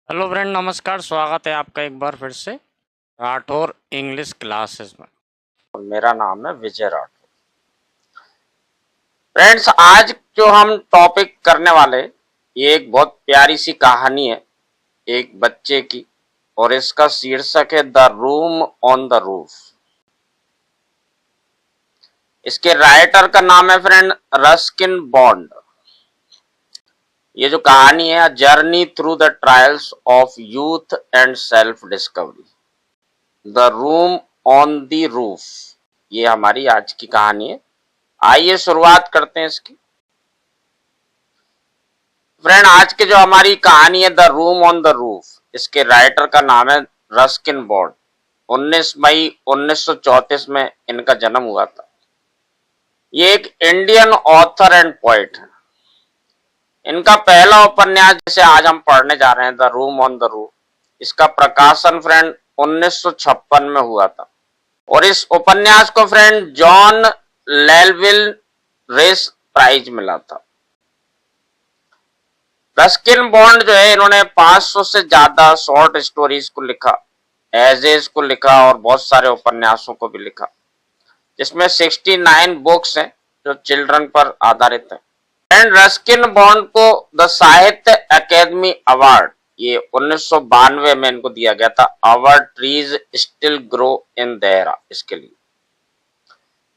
Hello friend, नमस्कार। स्वागत है आपका एक बार फिर से राठौर इंग्लिश क्लासेस में। और मेरा नाम है विजय राठौर। फ्रेंड्स, आज जो हम टॉपिक करने वाले, ये एक बहुत प्यारी सी कहानी है एक बच्चे की, और इसका शीर्षक है the room on the roof. इसके राइटर का नाम है फ्रेंड रस्किन बॉन्ड। ये जो कहानी है, journey through the trials of youth and self discovery, the room on the roof, ये हमारी आज की कहानी है। आइए शुरुआत करते हैं इसकी। फ्रेंड, आज की जो हमारी कहानी है the room on the roof, इसके राइटर का नाम है रस्किन बॉन्ड। 19 मई 1934 में इनका जन्म हुआ था। ये एक इंडियन ऑथर एंड पोइट है। इनका पहला उपन्यास जिसे आज हम पढ़ने जा रहे हैं, the room on the roof, इसका प्रकाशन फ्रेंड 1956 में हुआ था। और इस उपन्यास को फ्रेंड जॉन लेलविल रेस प्राइज मिला था। रस्किन बॉन्ड जो है, इन्होंने 500 से ज्यादा शॉर्ट स्टोरीज को लिखा, एजेज को लिखा और बहुत सारे उपन्यासों को भी लिखा, जिसमें 69 बुक्स हैं जो चिल्ड्रन पर आधारित है। एंड रस्किन बॉन्ड को द साहित्य अकेडमी अवार्ड, ये 1992 में इनको दिया गया था। Our trees still grow in Dehra, इसके लिए।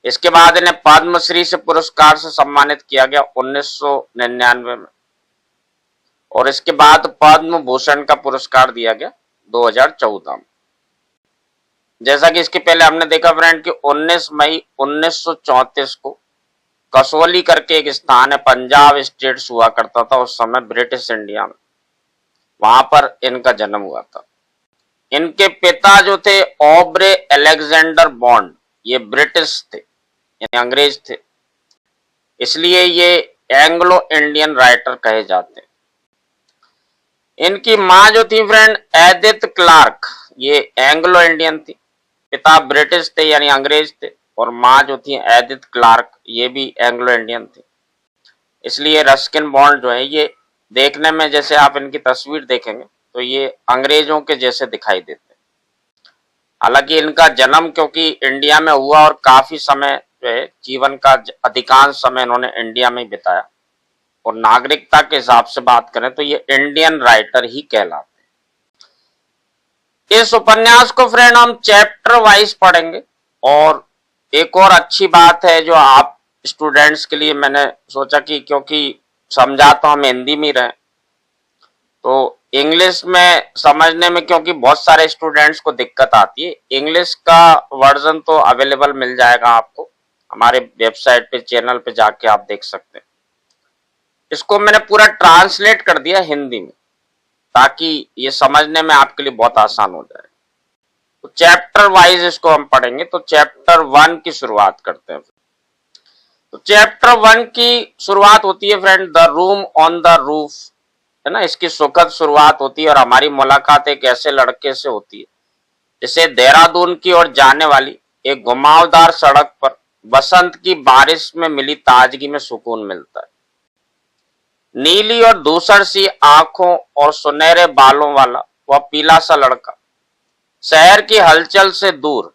इसके बाद इन्हें पद्मश्री से पुरस्कार से सम्मानित किया गया 1999 में, और इसके बाद पद्म भूषण का पुरस्कार दिया गया 2014 में। जैसा कि इसके पहले हमने देखा फ्रेंड कि 19 मई 1934 को कसौली करके एक स्थान है, पंजाब स्टेट्स हुआ करता था उस समय ब्रिटिश इंडिया में, वहां पर इनका जन्म हुआ था। इनके पिता जो थे ऑब्रे अलेक्जेंडर बॉन्ड, ये ब्रिटिश थे, यानी अंग्रेज थे, इसलिए ये एंग्लो इंडियन राइटर कहे जाते हैं। इनकी माँ जो थी फ्रेंड एडिथ क्लार्क, ये एंग्लो इंडियन थी। पिता ब्रिटिश थे यानी अंग्रेज थे, और माँ जो थी एडिथ क्लार्क, ये भी एंग्लो इंडियन थी। इसलिए रस्किन बॉन्ड जो है, ये देखने में, जैसे आप इनकी तस्वीर देखेंगे तो ये अंग्रेजों के जैसे दिखाई देते हैं। हालांकि इनका जन्म क्योंकि इंडिया में हुआ और काफी समय जो है, जीवन का अधिकांश समय इन्होंने इंडिया में बिताया, और नागरिकता के हिसाब से बात करें तो ये इंडियन राइटर ही कहलाते हैं। इस उपन्यास को फ्रेंड हम चैप्टर वाइज पढ़ेंगे, और एक और अच्छी बात है जो आप स्टूडेंट्स के लिए मैंने सोचा कि क्योंकि समझा तो हम हिंदी में रहे, तो इंग्लिश में समझने में क्योंकि बहुत सारे स्टूडेंट्स को दिक्कत आती है, इंग्लिश का वर्जन तो अवेलेबल मिल जाएगा आपको हमारे वेबसाइट पे, चैनल पे जाके आप देख सकते हैं। इसको मैंने पूरा ट्रांसलेट कर दिया हिंदी में, ताकि ये समझने में आपके लिए बहुत आसान हो जाए। तो चैप्टर वाइज इसको हम पढ़ेंगे। तो चैप्टर 1 की शुरुआत करते हैं। तो चैप्टर 1 की शुरुआत होती है friend the room on the roof, है ना। इसकी सुखद शुरुआत होती है, और हमारी मुलाकात एक ऐसे लड़के से होती है जिसे देहरादून की ओर जाने वाली एक घुमावदार सड़क पर बसंत की बारिश में मिली ताजगी में सुकून मिलता है। नीली और धूसर सी आंखों और सुनहरे बालों वाला वह पीला सा लड़का शहर की हलचल से दूर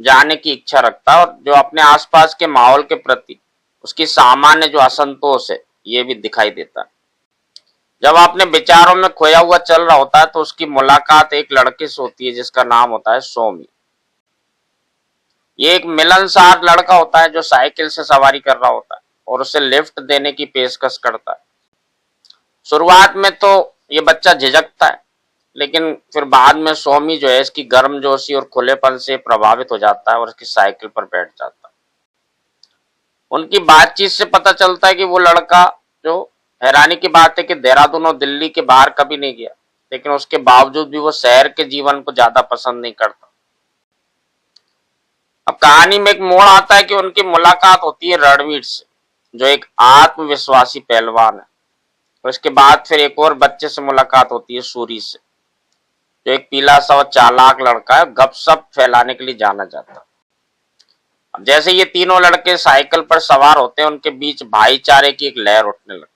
जाने की इच्छा रखता है, और जो अपने आसपास के माहौल के प्रति उसकी सामान्य जो असंतोष है, ये भी दिखाई देता है। जब अपने विचारों में खोया हुआ चल रहा होता है तो उसकी मुलाकात एक लड़के से होती है जिसका नाम होता है सोमी। ये एक मिलनसार लड़का होता है जो साइकिल से सवारी कर रहा होता है और उसे लिफ्ट देने की पेशकश करता है। शुरुआत में तो ये बच्चा झिझकता है, लेकिन फिर बाद में सोमी जो है, इसकी गर्मजोशी और खुलेपन से प्रभावित हो जाता है और इसकी साइकिल पर बैठ जाता है। उनकी बातचीत से पता चलता है कि वो लड़का, जो हैरानी की बात है कि देहरादून और दिल्ली के बाहर कभी नहीं गया, लेकिन उसके बावजूद भी वो शहर के जीवन को ज्यादा पसंद नहीं करता। अब कहानी में एक मोड़ आता है कि उनकी मुलाकात होती है रणवीर से, जो एक आत्मविश्वासी पहलवान है। और इसके बाद फिर एक और बच्चे से मुलाकात होती है, सूरी से, जो एक पीला सा और चालाक लड़का है, गपशप फैलाने के लिए जाना जाता है। अब जैसे ये तीनों लड़के साइकिल पर सवार होते हैं, उनके बीच भाईचारे की एक लहर उठने लगती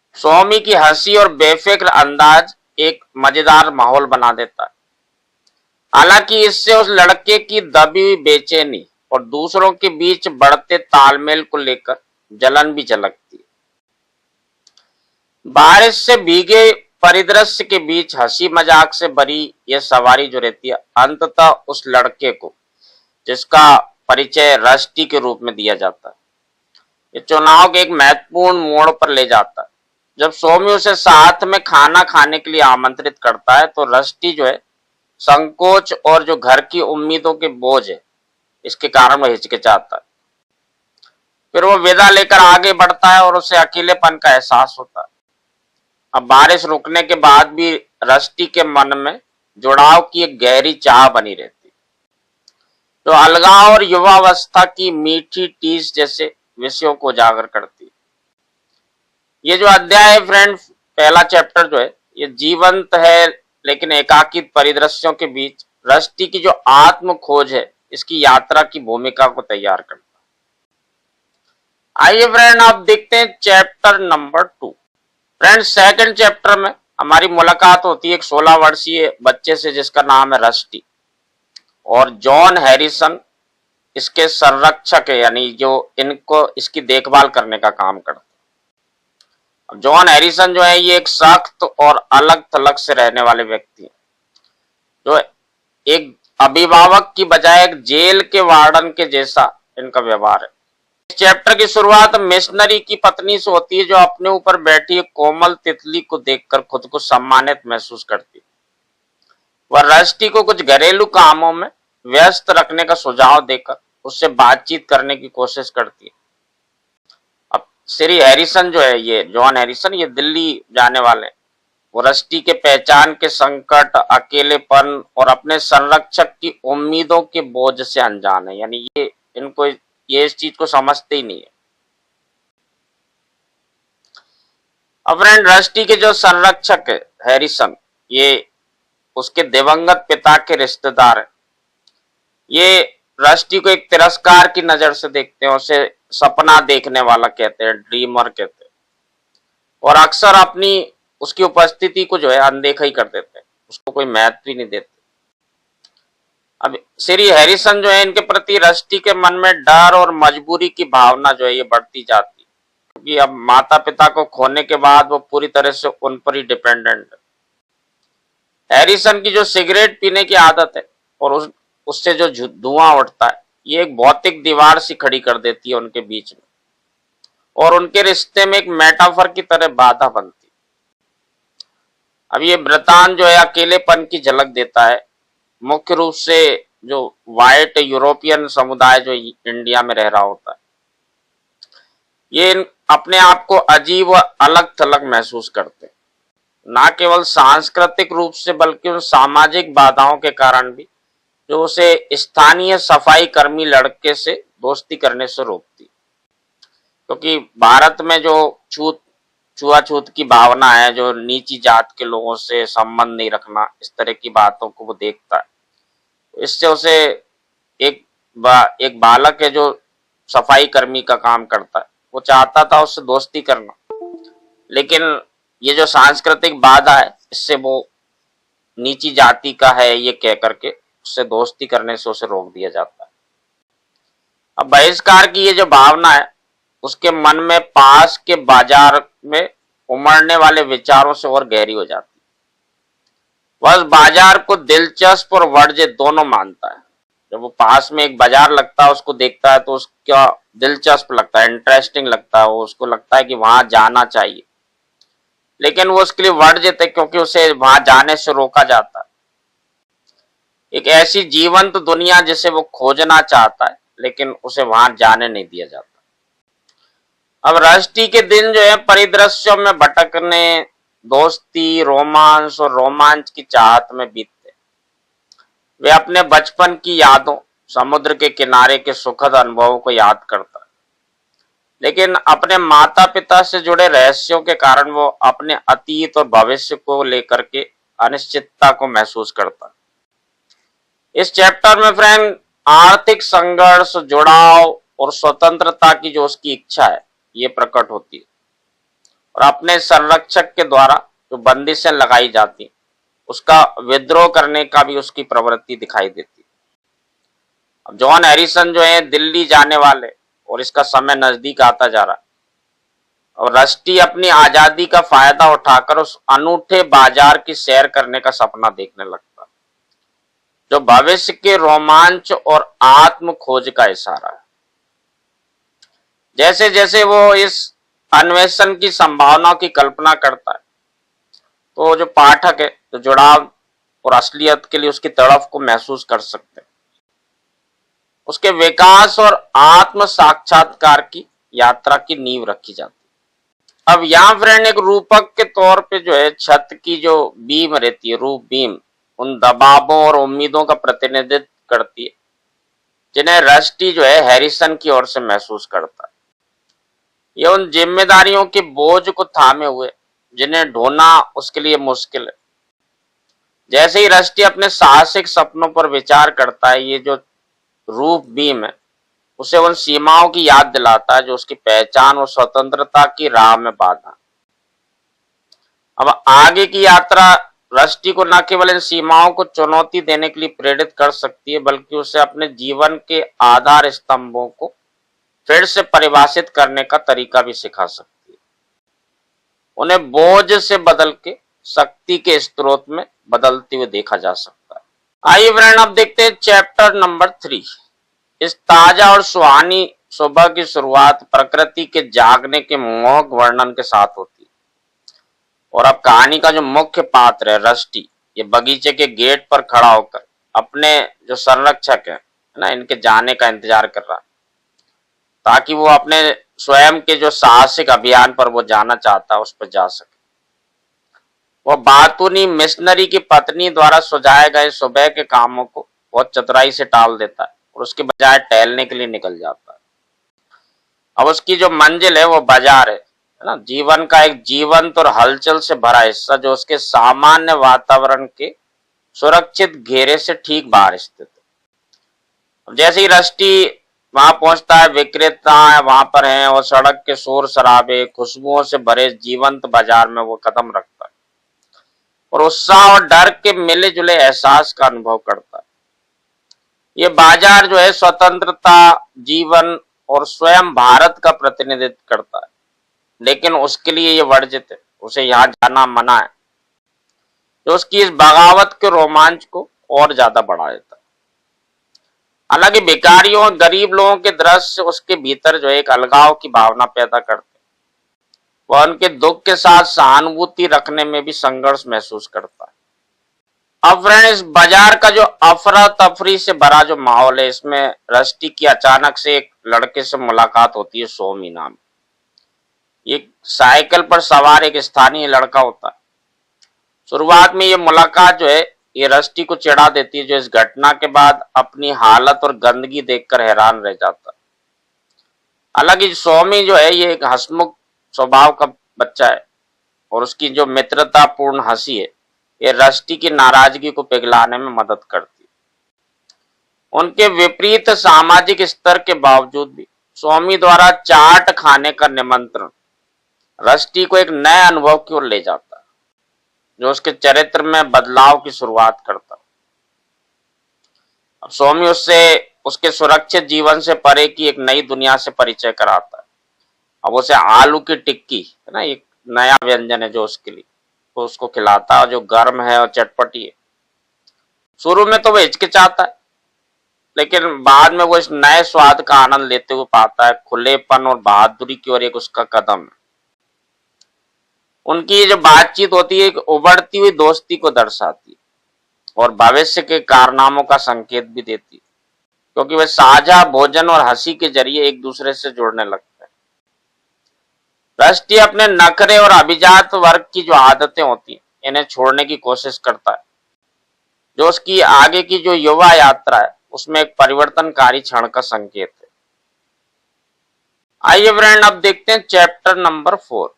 है। स्वामी की हंसी और बेफिक्र अंदाज एक मजेदार माहौल बना देता है। हालांकि इससे उस लड़के की दबी हुई बेचैनी और दूसरों के बीच बढ़ते तालमेल को लेकर जलन भी झलकती है। बारिश से भीगे परिदृश्य के बीच हंसी मजाक से भरी यह सवारी जो रहती है, अंततः उस लड़के को, जिसका परिचय रस्टी के रूप में दिया जाता है, ये चुनाव के एक महत्वपूर्ण मोड़ पर ले जाता है। जब स्वामी उसे साथ में खाना खाने के लिए आमंत्रित करता है तो रस्टी जो है संकोच और जो घर की उम्मीदों के बोझ है इसके कारण वो हिचकिचाता है। फिर वो विदा लेकर आगे बढ़ता है और उसे अकेलेपन का एहसास होता है। अब बारिश रुकने के बाद भी रस्टी के मन में जुड़ाव की एक गहरी चाह बनी रहती, जो अलगाव और युवावस्था की मीठी टीस जैसे विषयों को उजागर करती। ये जो अध्याय है फ्रेंड, पहला चैप्टर जो है ये जीवंत है लेकिन एकाकित परिदृश्यों के बीच रस्टी की जो आत्म खोज है इसकी यात्रा की भूमिका को तैयार करता है। आइए फ्रेंड आप देखते हैं chapter number 2। Friend second chapter में हमारी मुलाकात होती है एक 16 वर्षीय बच्चे से जिसका नाम है रस्टी, और जॉन हैरिसन इसके संरक्षक है, यानी जो इनको इसकी देखभाल करने का काम करता है। जॉन हैरिसन जो है ये एक सख्त और अलग थलग से रहने वाले व्यक्ति हैं, जो एक अभिभावक की बजाय एक जेल के वार्डन के जैसा इनका व्यवहार है। इस चैप्टर की शुरुआत मिशनरी की पत्नी से होती है, जो अपने ऊपर बैठी एक कोमल तितली को देखकर खुद को सम्मानित महसूस करती है। वह रस्टी को कुछ घरेलू कामों में व्यस्त रखने का सुझाव देकर उससे बातचीत करने की कोशिश करती है। अब श्री हैरिसन जो है, ये जॉन हैरिसन, ये दिल्ली जाने वाले, वो रस्टी के पहचान के संकट, अकेलेपन और अपने संरक्षक की उम्मीदों के बोझ से अनजान है, यानी ये इस चीज को समझते ही नहीं है। अब फ्रेंड रस्टी के जो संरक्षक है हैरिसन, ये उसके दिवंगत पिता के रिश्तेदार है। ये रस्टी को एक तिरस्कार की नजर से देखते हैं, उसे सपना देखने वाला कहते हैं, ड्रीमर कहते हैं, और अक्सर अपनी उसकी उपस्थिति को जो है अनदेखा ही कर देते हैं, उसको कोई महत्व ही नहीं देते। अब श्री हैरिसन जो है इनके प्रति रस्टी के मन में डर और मजबूरी की भावना जो है ये बढ़ती जाती है, क्योंकि अब माता पिता को खोने के बाद वो पूरी तरह से उन पर ही डिपेंडेंट है। हैरिसन की जो सिगरेट पीने की आदत है और उससे जो धुआं उठता है, ये एक भौतिक दीवार सी खड़ी कर देती है उनके बीच में, और उनके रिश्ते में एक मेटाफर की तरह बाधा बनती। अब ये वृतांत जो है अकेलेपन की झलक देता है, मुख्य रूप से जो व्हाइट यूरोपियन समुदाय जो इंडिया में रह रहा होता है, ये अपने आप को अजीब व अलग थलग महसूस करते हैं, ना केवल सांस्कृतिक रूप से बल्कि उन सामाजिक बाधाओं के कारण भी जो उसे स्थानीय सफाई कर्मी लड़के से दोस्ती करने से रोकती। क्योंकि भारत में जो छुआछूत की भावना है, जो नीची जात के लोगों से संबंध नहीं रखना, इस तरह की बातों को वो देखता है, इससे उसे एक बालक है जो सफाई कर्मी का काम करता है, वो चाहता था उससे दोस्ती करना, लेकिन ये जो सांस्कृतिक बाधा है इससे वो नीची जाति का है ये कह करके उससे दोस्ती करने से उसे रोक दिया जाता है। अब बहिष्कार की ये जो भावना है उसके मन में पास के बाजार में उमड़ने वाले विचारों से और गहरी हो जाती है। वह बाजार को दिलचस्प और वर्ज्य दोनों मानता है। जब वो पास में एक बाजार लगता है उसको देखता है तो उसका दिलचस्प लगता है, इंटरेस्टिंग लगता है, उसको लगता है कि वहां जाना चाहिए, लेकिन वो उसके लिए वर्जित है क्योंकि उसे वहां जाने से रोका जाता है। एक ऐसी जीवंत दुनिया जिसे वो खोजना चाहता है लेकिन उसे वहां जाने नहीं दिया जाता। अब रस्टी के दिन जो है परिदृश्यों में भटकने, दोस्ती, रोमांस और रोमांच की चाहत में बीतते। वे अपने बचपन की यादों, समुद्र के किनारे के सुखद अनुभवों को याद करता है, लेकिन अपने माता पिता से जुड़े रहस्यों के कारण वो अपने अतीत और भविष्य को लेकर के अनिश्चितता को महसूस करता है। इस चैप्टर में फ्रेंड आर्थिक संघर्ष, जुड़ाव और स्वतंत्रता की जो उसकी इच्छा है ये प्रकट होती है, और अपने संरक्षक के द्वारा जो बंदिशें लगाई जाती उसका विद्रोह करने का भी उसकी प्रवृत्ति दिखाई देती। अब जॉन हैरिसन जो है दिल्ली जाने वाले और इसका समय नजदीक आता जा रहा है और रस्टी अपनी आजादी का फायदा उठाकर उस अनूठे बाजार की सैर करने का सपना देखने लगता है जो भविष्य के रोमांच और आत्म खोज का इशारा है। जैसे जैसे वो इस अन्वेषण की संभावनाओं की कल्पना करता है तो जो पाठक है तो जुड़ाव और असलियत के लिए उसकी तड़प को महसूस कर सकते हैं। उसके विकास और आत्म साक्षात्कार की यात्रा की नींव रखी जाती है। अब यहाँ फ्रेंड एक रूपक के तौर पे जो है छत की जो बीम रहती है, रूप बीम, उन दबावों और उम्मीदों का प्रतिनिधित्व करती है जिन्हें रस्टी जो है हैरिसन की ओर से महसूस करता है। ये उन जिम्मेदारियों के बोझ को थामे हुए जिन्हें ढोना उसके लिए मुश्किल है। जैसे ही रस्टी अपने साहसिक सपनों पर विचार करता है, ये जो रूप बीम है उसे उन सीमाओं की याद दिलाता है जो उसकी पहचान और स्वतंत्रता की राह में बाधा। अब आगे की यात्रा रस्टी को न केवल इन सीमाओं को चुनौती देने के लिए प्रेरित कर सकती है बल्कि उसे अपने जीवन के आधार स्तंभों को फिर से परिभाषित करने का तरीका भी सिखा सकती है। उन्हें बोझ से बदल के शक्ति के स्रोत में बदलते हुए देखा जा सकता है। आइए फ्रेंड अब देखते हैं चैप्टर नंबर 3। इस ताजा और सुहानी सुबह की शुरुआत प्रकृति के जागने के मोहक वर्णन के साथ होती है और अब कहानी का जो मुख्य पात्र है रस्टी, ये बगीचे के गेट पर खड़ा होकर अपने जो संरक्षक है ना, इनके जाने का इंतजार कर रहा है ताकि वो अपने स्वयं के जो साहसिक अभियान पर वो जाना चाहता है उस पर जा सके। वो बातूनी मिशनरी की पत्नी द्वारा सुझाए गए सुबह के कामों को बहुत चतुराई से टाल देता है और उसके बजाय टहलने के लिए निकल जाता है। अब उसकी जो मंजिल है वो बाजार है ना, जीवन का एक जीवंत और हलचल से भरा हिस्सा जो उसके सामान्य वातावरण के सुरक्षित घेरे से ठीक बाहर स्थित है। जैसे ही रस्टी वहां पहुंचता है, विक्रेता वहां पर हैं और सड़क के शोर शराबे खुशबुओं से भरे जीवंत बाजार में वो कदम रखता है और उत्साह और डर के मिले जुले एहसास का अनुभव करता है। ये बाजार जो है स्वतंत्रता, जीवन और स्वयं भारत का प्रतिनिधित्व करता है, लेकिन उसके लिए ये वर्जित है, उसे यहाँ जाना मना है, जो उसकी इस बगावत के रोमांच को और ज्यादा बढ़ा देता है। हालांकि भिखारियों और गरीब लोगों के दृश्य उसके भीतर जो एक अलगाव की भावना पैदा करते हैं। वह उनके दुख के साथ सहानुभूति रखने में भी संघर्ष महसूस करता है। अब फ्रेंड इस बाजार का जो अफरा तफरी से भरा जो माहौल है, इसमें रस्टी की अचानक से एक लड़के से मुलाकात होती है, सोमी नाम। ये साइकिल पर सवार एक स्थानीय लड़का होता है। शुरुआत में ये मुलाकात जो है ये रस्टी को चिढ़ा देती है, जो इस घटना के बाद अपनी हालत और गंदगी देखकर हैरान रह जाता है। हालांकि सोमी जो है ये एक हंसमुख स्वभाव का बच्चा है और उसकी जो मित्रतापूर्ण हंसी है ये रस्टी की नाराजगी को पिघलाने में मदद करती है। उनके विपरीत सामाजिक स्तर के बावजूद भी सोमी द्वारा चाट खाने का निमंत्रण रस्टी को एक नए अनुभव की ओर ले जाता है, जो उसके चरित्र में बदलाव की शुरुआत करता है। अब सोमी उससे उसके सुरक्षित जीवन से परे की एक नई दुनिया से परिचय कराता है। अब उसे आलू की टिक्की है ना, एक नया व्यंजन है जो उसके लिए, तो उसको खिलाता है जो गर्म है और चटपटी है। शुरू में तो वो हिचकिचाता है, लेकिन बाद में वो इस नए स्वाद का आनंद लेते हुए पाता है। खुलेपन और बहादुरी की ओर एक उसका कदम है। उनकी जो बातचीत होती है एक उभरती हुई दोस्ती को दर्शाती है और भविष्य के कारनामों का संकेत भी देती है, क्योंकि वे साझा भोजन और हंसी के जरिए एक दूसरे से जुड़ने लगते हैं। रस्टी अपने नखरे और अभिजात वर्ग की जो आदतें होती हैं इन्हें छोड़ने की कोशिश करता है, जो उसकी आगे की जो युवा यात्रा है उसमें एक परिवर्तनकारी क्षण का संकेत है। आइए फ्रेंड अब देखते हैं चैप्टर नंबर 4।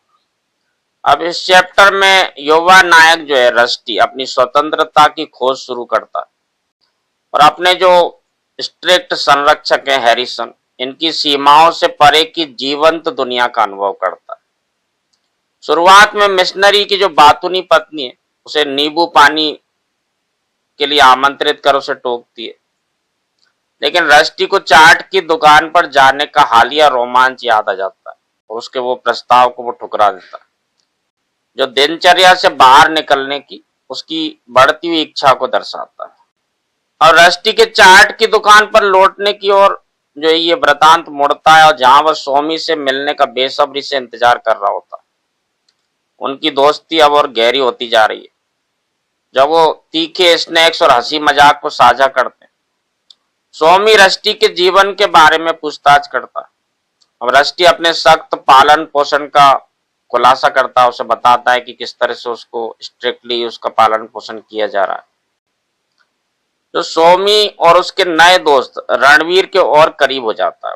अब इस चैप्टर में युवा नायक जो है रस्टी अपनी स्वतंत्रता की खोज शुरू करता है और अपने जो स्ट्रिक्ट संरक्षक हैं हैरिसन, इनकी सीमाओं से परे की जीवंत दुनिया का अनुभव करता है। शुरुआत में मिशनरी की जो बातूनी पत्नी है उसे नींबू पानी के लिए आमंत्रित कर उसे टोकती है, लेकिन रस्टी को चाट की दुकान पर जाने का हालिया रोमांच याद आ जाता है और उसके वो प्रस्ताव को वो ठुकरा देता है, जो दिनचर्या से बाहर निकलने की उसकी बढ़ती हुई इच्छा को दर्शाता है। और रस्टी के चाट की दुकान पर लौटने की ओर जो है ये वृतांत मुड़ता है, और जहां वह सोमी से मिलने का बेसब्री से इंतजार कर रहा होता है। उनकी दोस्ती अब और गहरी होती जा रही है, जब वो तीखे स्नैक्स और हंसी मजाक को साझा करते हैं। सोमी रस्टी के जीवन के बारे में पूछताछ करता है। अब रस्टी अपने सख्त पालन पोषण का खुलासा करता है, उसे बताता है कि किस तरह से उसको स्ट्रिक्टली उसका पालन पोषण किया जा रहा है। जो सोमी और उसके नए दोस्त रणवीर के और करीब हो जाता है।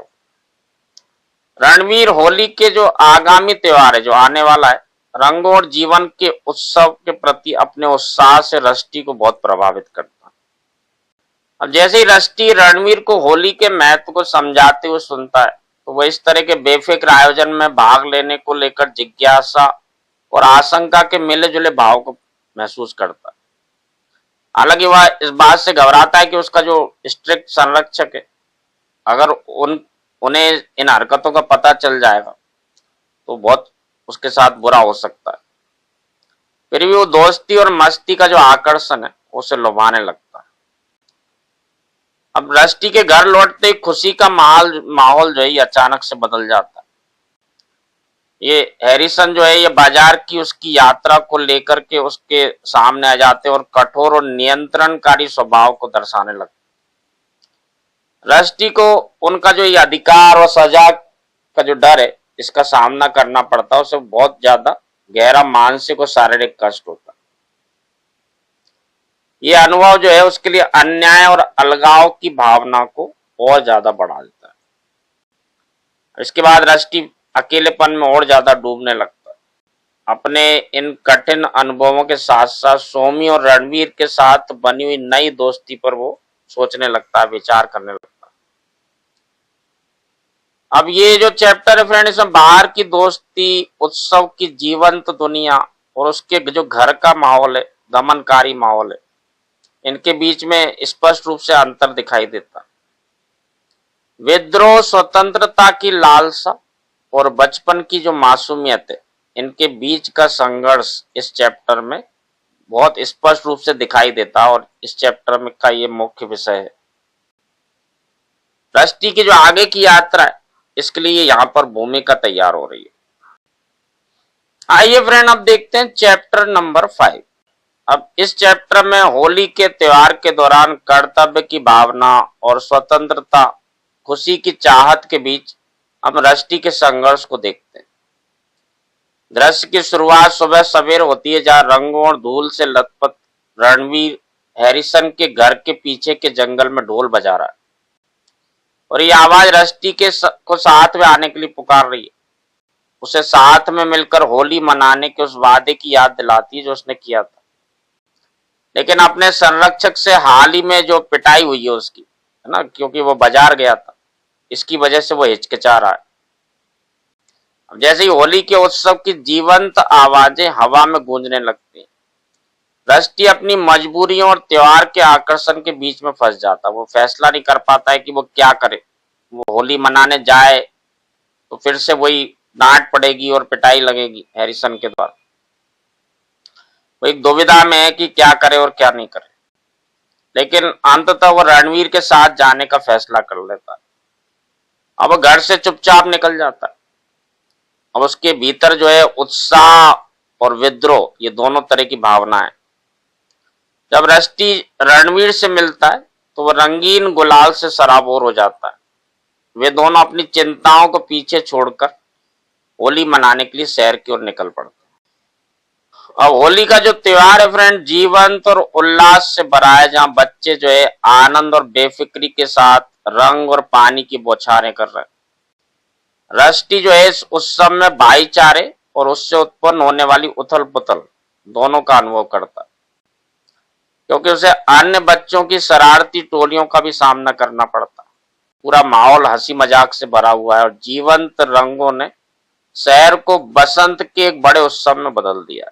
रणवीर होली के जो आगामी त्योहार है जो आने वाला है, रंगों और जीवन के उत्सव के प्रति अपने उत्साह से रस्टी को बहुत प्रभावित करता है। अब जैसे ही रस्टी रणवीर को होली के महत्व को समझाते हुए सुनता है, तो वह इस तरह के बेफिक्र आयोजन में भाग लेने को लेकर जिज्ञासा और आशंका के मिले जुले भाव को महसूस करता है। हालांकि वह इस बात से घबराता है कि उसका जो स्ट्रिक्ट संरक्षक है, अगर उन्हें इन हरकतों का पता चल जाएगा तो बहुत उसके साथ बुरा हो सकता है। फिर भी वो दोस्ती और मस्ती का जो आकर्षण है उसे लुभाने लगता है। अब रस्टी के घर लौटते ही खुशी का माहौल जो है ये अचानक से बदल जाता है। ये हैरिसन जो है ये बाजार की उसकी यात्रा को लेकर के उसके सामने आ जाते और कठोर और नियंत्रणकारी स्वभाव को दर्शाने लगते। रस्टी को उनका जो ये अधिकार और सजा का जो डर है इसका सामना करना पड़ता है, उसे बहुत ज्यादा गहरा मानसिक और शारीरिक कष्ट होता है। ये अनुभव जो है उसके लिए अन्याय और अलगाव की भावना को और ज्यादा बढ़ा देता है। इसके बाद रस्टी अकेलेपन में और ज्यादा डूबने लगता है। अपने इन कठिन अनुभवों के साथ साथ सोमी और रणवीर के साथ बनी हुई नई दोस्ती पर वो सोचने लगता है, विचार करने लगता है। अब ये जो चैप्टर है फ्रेंड, इसमें बाहर की दोस्ती, उत्सव की जीवंत दुनिया और उसके जो घर का माहौल है, दमनकारी माहौल है, इनके बीच में स्पष्ट रूप से अंतर दिखाई देता है। विद्रोह, स्वतंत्रता की लालसा और बचपन की जो मासूमियत है, इनके बीच का संघर्ष इस चैप्टर में बहुत स्पष्ट रूप से दिखाई देता है और इस चैप्टर में का ये मुख्य विषय है। रस्टी की जो आगे की यात्रा है इसके लिए यहाँ पर भूमिका तैयार हो रही है। आइए फ्रेंड अब देखते हैं चैप्टर नंबर 5। अब इस चैप्टर में होली के त्योहार के दौरान कर्तव्य की भावना और स्वतंत्रता, खुशी की चाहत के बीच हम रस्टी के संघर्ष को देखते हैं। दृश्य की शुरुआत सुबह सवेर होती है, जहां रंगों और धूल से लथपथ रणवीर हैरिसन के घर के पीछे के जंगल में ढोल बजा रहा है और ये आवाज रस्टी को साथ में आने के लिए पुकार रही है। उसे साथ में मिलकर होली मनाने के उस वादे की याद दिलाती है जो उसने किया था, लेकिन अपने संरक्षक से हाल ही में जो पिटाई हुई है उसकी, है ना, क्योंकि वो बाजार गया था, इसकी वजह से वो हिचकिचा रहा है। अब जैसे ही होली के उत्सव की जीवंत आवाजें हवा में गूंजने लगती हैं, रस्टी अपनी मजबूरियों और त्योहार के आकर्षण के बीच में फंस जाता है। वो फैसला नहीं कर पाता है कि वो क्या करे। वो होली मनाने जाए तो फिर से वही डांट पड़ेगी और पिटाई लगेगी हैरिसन के द्वारा। वो एक दुविधा में है कि क्या करे और क्या नहीं करे, लेकिन अंततः वो रणवीर के साथ जाने का फैसला कर लेता है। अब वो घर से चुपचाप निकल जाता है। अब उसके भीतर जो है उत्साह और विद्रोह, ये दोनों तरह की भावना है। जब रस्टी रणवीर से मिलता है तो वह रंगीन गुलाल से सराबोर हो जाता है। वे दोनों अपनी चिंताओं को पीछे छोड़कर होली मनाने के लिए शहर की ओर निकल पड़ते हैं। अब होली का जो त्योहार है फ्रेंड, जीवंत और उल्लास से भरा है, जहां बच्चे जो है आनंद और बेफिक्री के साथ रंग और पानी की बौछारें कर रहे हैं। रस्टी जो है इस उत्सव में भाईचारे और उससे उत्पन्न होने वाली उथल पुथल दोनों का अनुभव करता है, क्योंकि उसे अन्य बच्चों की शरारती टोलियों का भी सामना करना पड़ता है। पूरा माहौल हंसी मजाक से भरा हुआ है और जीवंत रंगों ने शहर को बसंत के एक बड़े उत्सव में बदल दिया।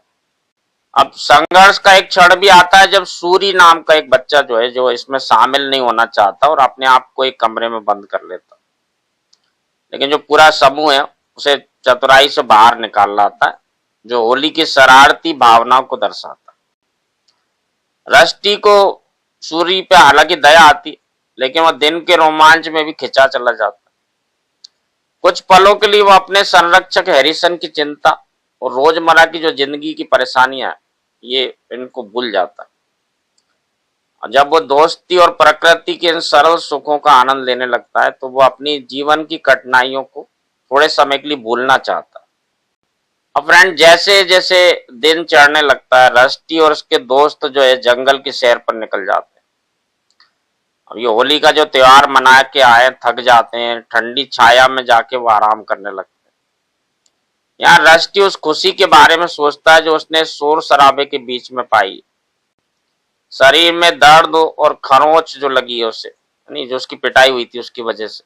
अब संघर्ष का एक क्षण भी आता है जब सूरी नाम का एक बच्चा जो है, जो इसमें शामिल नहीं होना चाहता और अपने आप को एक कमरे में बंद कर लेता, लेकिन जो पूरा समूह है उसे चतुराई से बाहर निकाल लाता है, जो होली की शरारती भावनाओं को दर्शाता है। रस्टी को सूरी पे हालांकि दया आती, लेकिन वह दिन के रोमांच में भी खिंचा चला जाता। कुछ पलों के लिए वह अपने संरक्षक हैरिसन की चिंता और रोजमर्रा की जो जिंदगी की परेशानियां ये इनको भूल जाता है। और जब वो दोस्ती और प्रकृति के इन सरल सुखों का आनंद लेने लगता है तो वो अपनी जीवन की कठिनाइयों को थोड़े समय के लिए भूलना चाहता है। अब फ्रेंड, जैसे जैसे दिन चढ़ने लगता है, रस्टी और उसके दोस्त जो है जंगल की सैर पर निकल जाते हैं। अब ये होली का जो त्योहार मना के आए थक जाते हैं, ठंडी छाया में जाके वो आराम करने लगते हैं। यहाँ रस्टी उस खुशी के बारे में सोचता है जो उसने शोर शराबे के बीच में पाई। शरीर में दर्द और खरोंच जो लगी है उसे, यानी जो उसकी पिटाई हुई थी उसकी वजह से,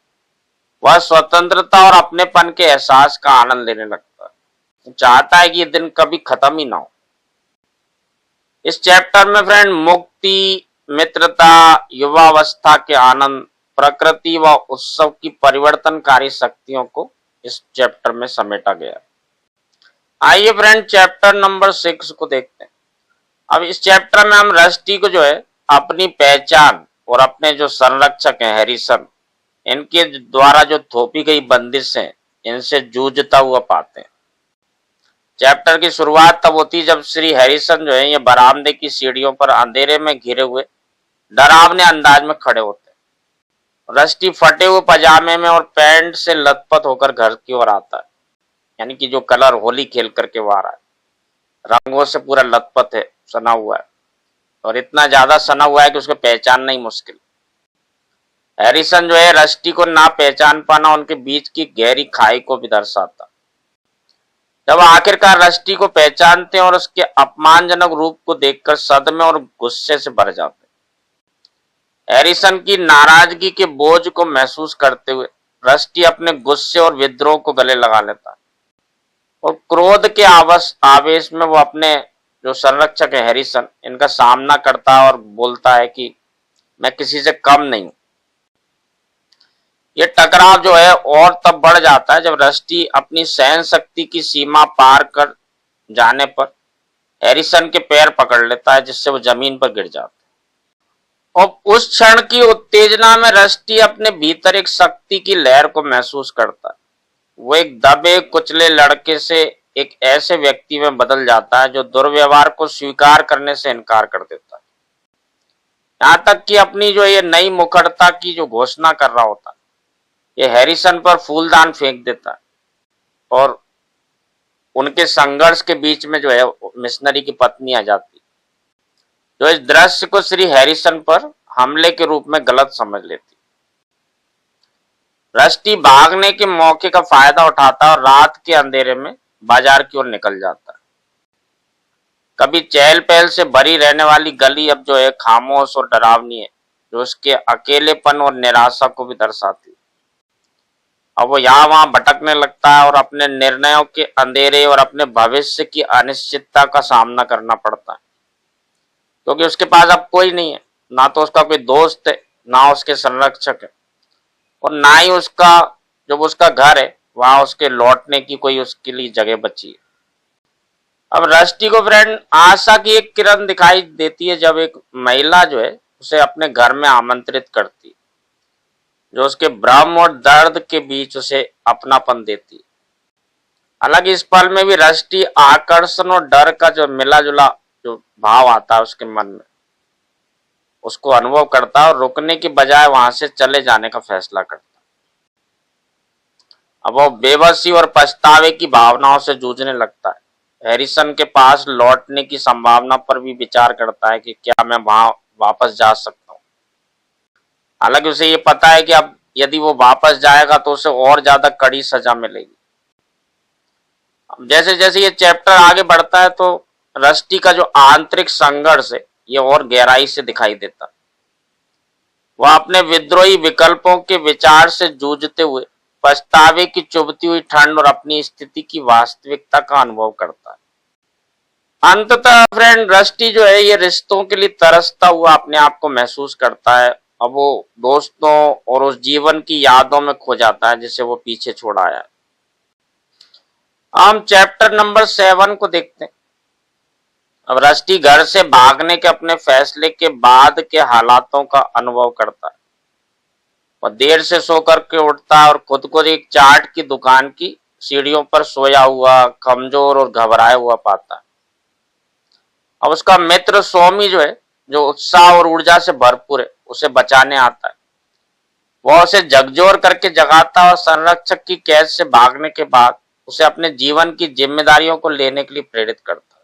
वह स्वतंत्रता और अपनेपन के एहसास का आनंद लेने लगता है। चाहता है कि ये दिन कभी खत्म ही ना हो। इस चैप्टर में फ्रेंड मुक्ति, मित्रता, युवावस्था के आनंद, प्रकृति व उत्सव की परिवर्तनकारी शक्तियों को इस चैप्टर में समेटा गया। आइए फ्रेंड चैप्टर नंबर 6 को देखते हैं। अब इस चैप्टर में हम रस्टी को जो है अपनी पहचान और अपने जो संरक्षक हैं हैरिसन, इनके द्वारा जो थोपी गई बंदिश है इनसे जूझता हुआ पाते हैं। चैप्टर की शुरुआत तब होती है जब श्री हैरिसन जो है ये बरामदे की सीढ़ियों पर अंधेरे में घिरे हुए डरावने अंदाज में खड़े होते हैं। रस्टी फटे हुए पजामे में और पैंट से लथपथ होकर घर की ओर आता है, यानी कि जो कलर होली खेल करके वो आ रहा है, रंगों से पूरा लथपथ है, सना हुआ है, और इतना ज्यादा सना हुआ है कि उसको पहचानना ही मुश्किल। हैरिसन जो है रस्टी को ना पहचान पाना उनके बीच की गहरी खाई को भी दर्शाता। जब आखिरकार रस्टी को पहचानते हैं और उसके अपमानजनक रूप को देखकर सदमे और गुस्से से भर जाते हैं। हैरिसन की नाराजगी के बोझ को महसूस करते हुए रस्टी अपने गुस्से और विद्रोह को गले लगा लेता है और क्रोध के आवेश में वो अपने जो संरक्षक है हैरिसन, इनका सामना करता है और बोलता है कि मैं किसी से कम नहीं हूं। ये टकराव जो है और तब बढ़ जाता है जब रस्टी अपनी सहन शक्ति की सीमा पार कर जाने पर हैरिसन के पैर पकड़ लेता है, जिससे वो जमीन पर गिर जाता है। और उस क्षण की उत्तेजना में रस्टी अपने भीतर एक शक्ति की लहर को महसूस करता है। वो एक दबे कुचले लड़के से एक ऐसे व्यक्ति में बदल जाता है जो दुर्व्यवहार को स्वीकार करने से इनकार कर देता है। यहां तक कि अपनी जो ये नई मुखरता की जो घोषणा कर रहा होता है, ये हैरिसन पर फूलदान फेंक देता है और उनके संघर्ष के बीच में जो है मिशनरी की पत्नी आ जाती, जो इस दृश्य को श्री हैरिसन पर हमले के रूप में गलत समझ लेती। रस्टी भागने के मौके का फायदा उठाता और रात के अंधेरे में बाजार की ओर निकल जाता है। कभी चहल पहल से भरी रहने वाली गली अब जो है खामोश और डरावनी है, जो उसके अकेलेपन और निराशा को भी दर्शाती है। अब वो यहाँ वहां भटकने लगता है और अपने निर्णयों के अंधेरे और अपने भविष्य की अनिश्चितता का सामना करना पड़ता है, क्योंकि उसके पास अब कोई नहीं है, ना तो उसका कोई दोस्त है, ना उसके संरक्षक है, और ना ही उसका जो उसका घर है वहां उसके लौटने की कोई उसके लिए जगह बची है। अब रस्टी को फ्रेंड आशा की एक किरण दिखाई देती है जब एक महिला जो है उसे अपने घर में आमंत्रित करती है, जो उसके भ्रम और दर्द के बीच उसे अपनापन देती है। हालांकि इस पल में भी रस्टी आकर्षण और डर का जो मिला जुला जो भाव आता है उसके मन में, उसको अनुभव करता है और रुकने की बजाय वहां से चले जाने का फैसला करता है। अब वो बेबसी और पछतावे की भावनाओं से जूझने लगता है। हैरिसन के पास लौटने की संभावना पर भी विचार करता है कि क्या मैं वहां वापस जा सकता हूं। हालांकि उसे ये पता है कि अब यदि वो वापस जाएगा तो उसे और ज्यादा कड़ी सजा मिलेगी। अब जैसे जैसे ये चैप्टर आगे बढ़ता है तो रस्टी का जो आंतरिक संघर्ष है ये और गहराई से दिखाई देता है। वह अपने विद्रोही विकल्पों के विचार से जूझते हुए पछतावे की चुभती हुई ठंड और अपनी स्थिति की वास्तविकता का अनुभव करता है। अंततः फ्रेंड रस्टी जो है ये रिश्तों के लिए तरसता हुआ अपने आप को महसूस करता है। अब वो दोस्तों और उस जीवन की यादों में खो जाता है जिसे वो पीछे छोड़ आया है। हम चैप्टर नंबर 7 को देखते हैं। अब रस्टी घर से भागने के अपने फैसले के बाद के हालातों का अनुभव करता है और देर से सो करके उठता है और खुद को एक चाट की दुकान की सीढ़ियों पर सोया हुआ, कमजोर और घबराया हुआ पाता है। अब उसका मित्र स्वामी जो है, जो उत्साह और ऊर्जा से भरपूर है, उसे बचाने आता है। वह उसे झकझोर करके जगाता है और संरक्षक की कैद से भागने के बाद उसे अपने जीवन की जिम्मेदारियों को लेने के लिए प्रेरित करता है।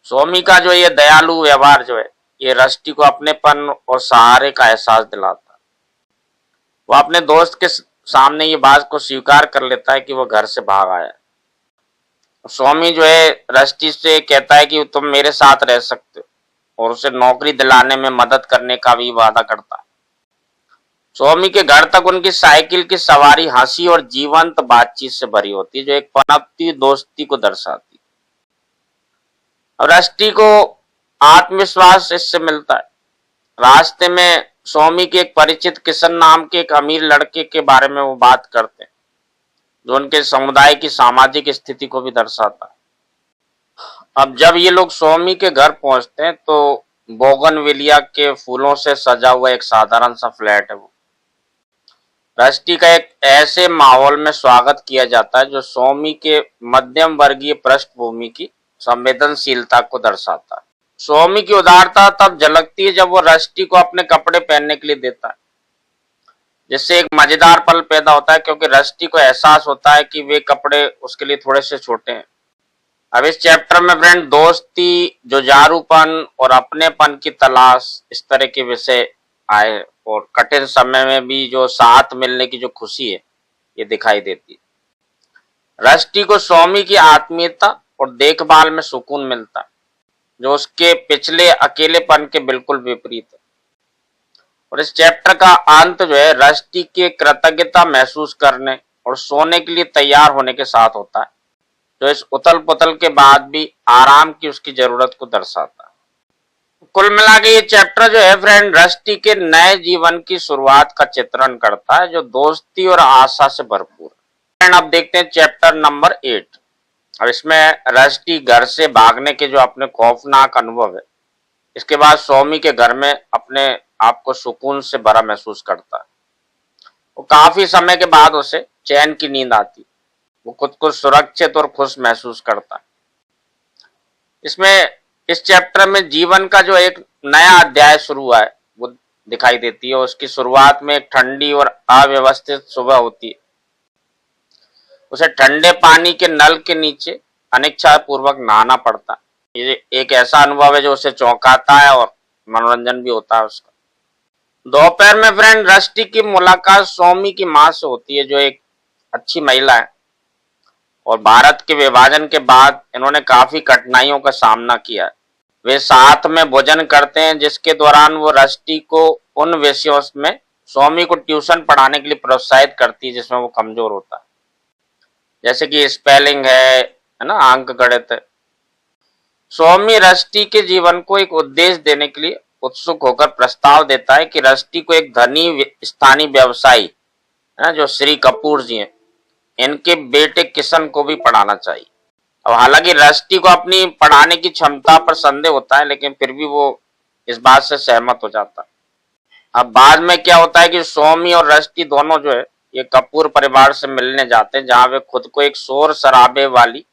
स्वामी का जो ये दयालु व्यवहार जो है, ये रस्टी को अपनेपन और सहारे का एहसास दिलाता है। वह अपने दोस्त के सामने ये बात को स्वीकार कर लेता है कि वह घर से भाग आया है। स्वामी जो है रस्टी से कहता है कि तुम मेरे साथ रह सकते हो और उसे नौकरी दिलाने में मदद करने का भी वादा करता है। स्वामी के घर तक उनकी साइकिल की सवारी हंसी और जीवंत बातचीत से भरी होती है, जो एक पनपती दोस्ती को दर्शाती है। रस्टी को आत्मविश्वास इससे मिलता है। रास्ते में स्वामी के एक परिचित किशन नाम के एक अमीर लड़के के बारे में वो बात करते हैं, जो उनके समुदाय की सामाजिक स्थिति को भी दर्शाता है। अब जब ये लोग स्वामी के घर पहुंचते हैं तो बोगनविलिया के फूलों से सजा हुआ एक साधारण सा फ्लैट है वो। रस्टी का एक ऐसे माहौल में स्वागत किया जाता है जो स्वामी के मध्यम वर्गीय पृष्ठभूमि की संवेदनशीलता को दर्शाता है। स्वामी की उदारता तब झलकती है जब वो रस्टी को अपने कपड़े पहनने के लिए देता है, जिससे एक मजेदार पल पैदा होता है, क्योंकि रस्टी को एहसास होता है कि वे कपड़े उसके लिए थोड़े से छोटे हैं। अब इस चैप्टर में फ्रेंड दोस्ती, जुझारूपन और अपनेपन की तलाश, इस तरह के विषय आए और कठिन समय में भी जो साथ मिलने की जो खुशी है ये दिखाई देती है। रस्टी को स्वामी की आत्मीयता और देखभाल में सुकून मिलता है, जो उसके पिछले अकेलेपन के बिल्कुल विपरीत है। और इस चैप्टर का अंत जो है रस्टी के कृतज्ञता महसूस करने और सोने के लिए तैयार होने के साथ होता है, जो इस उथल पुथल के बाद भी आराम की उसकी जरूरत को दर्शाता है। कुल मिला के ये चैप्टर जो है फ्रेंड रस्टी के नए जीवन की शुरुआत का चित्रण करता है, जो दोस्ती और आशा से भरपूर है। अब देखते हैं चैप्टर नंबर 8। अब इसमें रस्टी घर से भागने के जो अपने खौफनाक अनुभव है, इसके बाद स्वामी के घर में अपने आप को सुकून से भरा महसूस करता है। वो काफी समय के बाद उसे चैन की नींद आती, वो खुद को सुरक्षित और खुश महसूस करता है। इसमें इस चैप्टर में जीवन का जो एक नया अध्याय शुरू हुआ है वो दिखाई देती है। उसकी शुरुआत में एक ठंडी और अव्यवस्थित सुबह होती है। उसे ठंडे पानी के नल के नीचे अनिच्छा पूर्वक नहाना पड़ता है। ये एक ऐसा अनुभव है जो उसे चौंकाता है और मनोरंजन भी होता है उसका। दोपहर में फ्रेंड रस्टी की मुलाकात स्वामी की मां से होती है, जो एक अच्छी महिला है और भारत के विभाजन के बाद इन्होंने काफी कठिनाइयों का सामना किया है। वे साथ में भोजन करते हैं, जिसके दौरान वो रस्टी को उन विषयों में स्वामी को ट्यूशन पढ़ाने के लिए प्रोत्साहित करती है जिसमें वो कमजोर होता है, जैसे कि स्पेलिंग है ना, अंक गणित है। स्वामी रस्टी के जीवन को एक उद्देश्य देने के लिए उत्सुक होकर प्रस्ताव देता है कि रस्टी को एक धनी स्थानीय व्यवसायी है ना, जो श्री कपूर जी हैं, इनके बेटे किशन को भी पढ़ाना चाहिए। अब हालांकि रस्टी को अपनी पढ़ाने की क्षमता पर संदेह होता है, लेकिन फिर भी वो इस बात से सहमत हो जाता है। अब बाद में क्या होता है कि स्वामी और रस्टी दोनों जो है ये कपूर परिवार से मिलने जाते हैं, जहां वे खुद को एक शोर शराबे वाली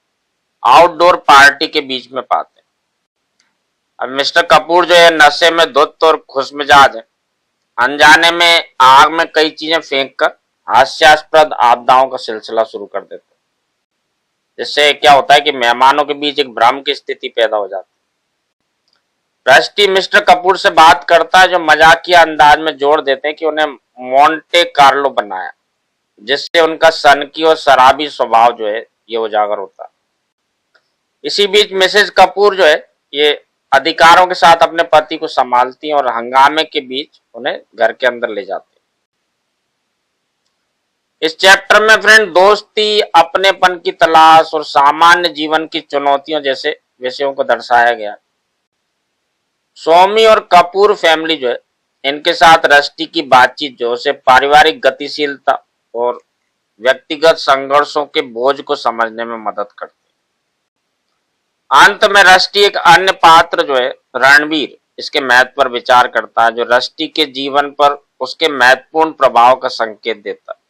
आउटडोर पार्टी के बीच में पाते हैं। अब मिस्टर कपूर जो है नशे में धुत और खुशमिजाज है। अनजाने में आग में कई चीजें फेंक कर हास्यास्पद आपदाओं का सिलसिला शुरू कर देते हैं, जिससे क्या होता है कि मेहमानों के बीच एक भ्रम की स्थिति पैदा हो जाती है। रस्टी मिस्टर कपूर से बात करता है, जो मजाकिया अंदाज में जोड़ देते हैं कि उन्हें मोंटे कार्लो बनाया, जिससे उनका सनकी और शराबी स्वभाव जो है ये उजागर होता है। इसी बीच मिसेज कपूर जो है ये अधिकारों के साथ अपने पति को संभालती हैं और हंगामे के बीच उन्हें घर के अंदर ले जाते हैं। इस चैप्टर में फ्रेंड दोस्ती, अपनेपन की तलाश और सामान्य जीवन की चुनौतियों जैसे विषयों को दर्शाया गया। स्वामी और कपूर फैमिली जो है, इनके साथ रस्टी की बातचीत जो उसे पारिवारिक गतिशीलता और व्यक्तिगत संघर्षों के बोझ को समझने में मदद करती है। अंत में रस्टी एक अन्य पात्र जो है रणवीर, इसके महत्व पर विचार करता है, जो रस्टी के जीवन पर उसके महत्वपूर्ण प्रभाव का संकेत देता है।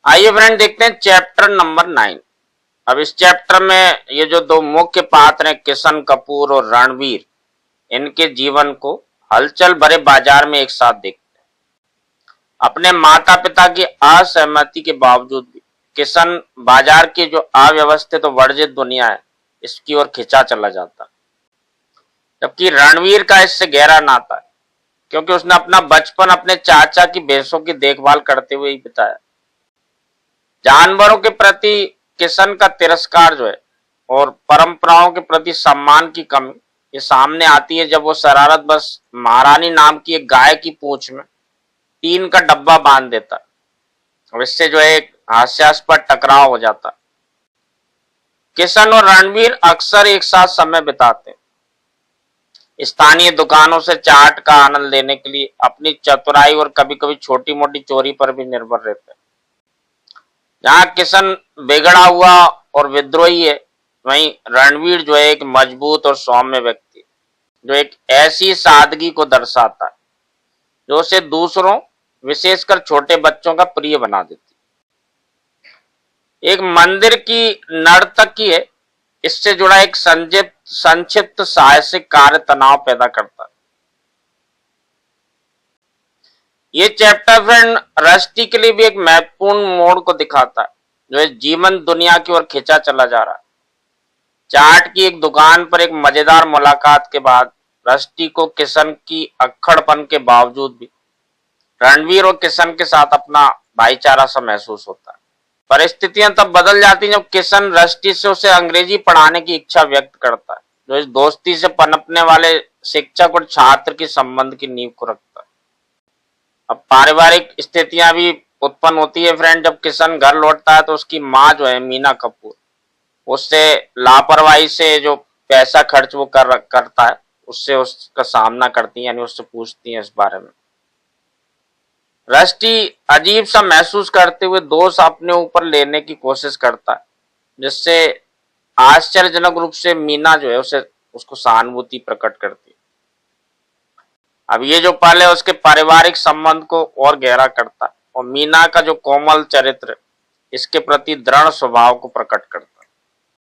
आइए फ्रेंड देखते हैं चैप्टर नंबर 9। अब इस चैप्टर में ये जो दो मुख्य पात्र हैं किशन कपूर और रणवीर, इनके जीवन को हलचल भरे बाजार में एक साथ देखते हैं। अपने माता पिता की असहमति के बावजूद भी किशन बाजार की जो अव्यवस्थित और वर्जित दुनिया है, इसकी ओर खिंचा चला जाता है, जबकि रणवीर का इससे गहरा नाता है, क्योंकि उसने अपना बचपन अपने चाचा की भैंसों की देखभाल करते हुए ही बिताया। जानवरों के प्रति किशन का तिरस्कार जो है और परंपराओं के प्रति सम्मान की कमी ये सामने आती है जब वो शरारत बस महारानी नाम की एक गाय की पूंछ में टीन का डब्बा बांध देता है और इससे जो है एक हास्यास्पद टकराव हो जाता है। किशन और रणवीर अक्सर एक साथ समय बिताते हैं, स्थानीय दुकानों से चाट का आनंद लेने के लिए अपनी चतुराई और कभी कभी छोटी मोटी चोरी पर भी निर्भर रहते हैं। जहां किशन बिगड़ा हुआ और विद्रोही है, वहीं रणवीर जो है एक मजबूत और सौम्य व्यक्ति, जो एक ऐसी सादगी को दर्शाता है जो उसे दूसरों, विशेषकर छोटे बच्चों का प्रिय बना देती। एक मंदिर की नर्तकी है, इससे जुड़ा एक संक्षिप्त साहसिक कार्य तनाव पैदा करता है। ये चैप्टर फ्रेंड रस्टी के लिए भी एक महत्वपूर्ण मोड़ को दिखाता है, जो इस जीवन दुनिया की ओर खिंचा चला जा रहा है। चाट की एक दुकान पर एक मजेदार मुलाकात के बाद रस्टी को किशन की अक्खड़पन के बावजूद भी रणवीर और किशन के साथ अपना भाईचारा सा महसूस होता है। परिस्थितियां तब बदल जाती हैं जब किशन रस्टी से उसे अंग्रेजी पढ़ाने की इच्छा व्यक्त करता है, जो इस दोस्ती से पनपने वाले शिक्षक और छात्र की संबंध की नींव को रखता है। अब पारिवारिक स्थितियां भी उत्पन्न होती है फ्रेंड। जब किशन घर लौटता है तो उसकी माँ जो है मीना कपूर, उससे लापरवाही से जो पैसा खर्च वो करता है, उससे उसका सामना करती है, यानी उससे पूछती है इस बारे में। रस्टी अजीब सा महसूस करते हुए दोष अपने ऊपर लेने की कोशिश करता है, जिससे आश्चर्यजनक रूप से मीना जो है उसको सहानुभूति प्रकट करती है। अब ये जो पल है उसके पारिवारिक संबंध को और गहरा करता है और मीना का जो कोमल चरित्र इसके प्रति दृढ़ स्वभाव को प्रकट करता है।